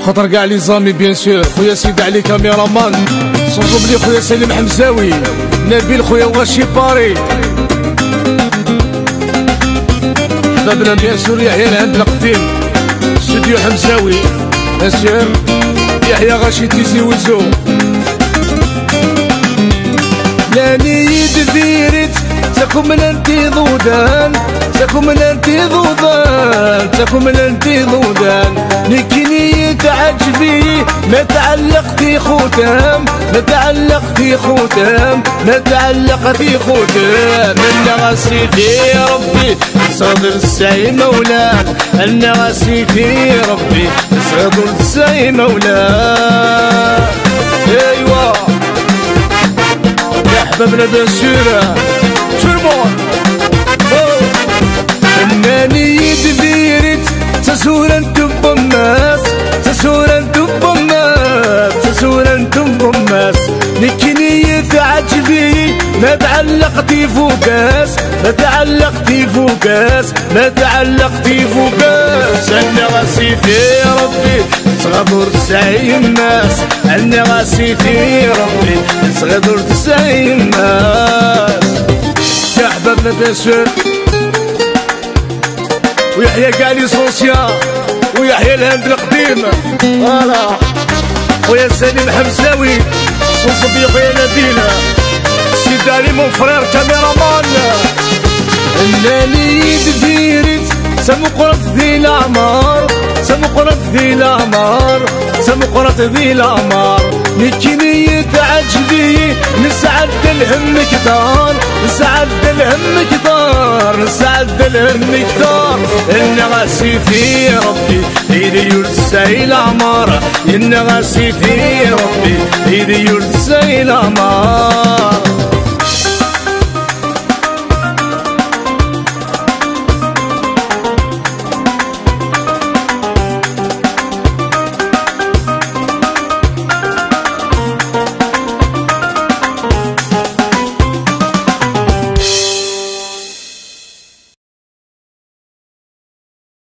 خاطر كاع لي زامي بيان سور، خويا سيدي علي كاميرامان، صوصو بلي خويا سليم حمزاوي، نبيل خويا وغاشي باري، حبابنا بيان سور يحيى الهند القديم، استوديو حمزاوي بيان سور، يحيى غاشي تيزي وزو. لاني دفيرت تاكم من انتي ضودان، تاكم من انتي ضودان، تاكم من انتي ضودان، نكني تعجبي ما تعلقتي ختام، ما تعلقتي ختام، ما تعلقتي ختام. انا غاسي في ربي صدر السعي مولاه، انا غاسي في ربي صدر السعي مولاه. ايوا يا حبابنا بيان سور تورمون انني دفيرت تسورا تب الناس، تسورا تب الناس، تسورا تب الناس، نكني تعجبي ما تعلقتي فوكاس، ما تعلقتي فوكاس، ما تعلقتي فوكاس. انا غاسي في ربي صغدر تسعي الناس، انا غاسي في ربي صغدر تسعي الناس. يا حبابنا بيان سور ويحيى كاع لي سونسيا ويحيى الهند القديم، فوالا خويا سليم حمزاوي وصبي خويا نبيل سيدي علي مون فرير كاميرامان. انني دفيرت سمقرت ذي الأعمار، سمقرت ذي الأعمار، سمقرت ذي الأعمار، نكني تعجبي نسعد الهم كتار، نسعد الهم كتار، نسعد الهم كتار. إن غاسي في ربي إيدي يرتسعي الأعمار، إن غاسي في ربي إيدي يرتسعي الأعمار.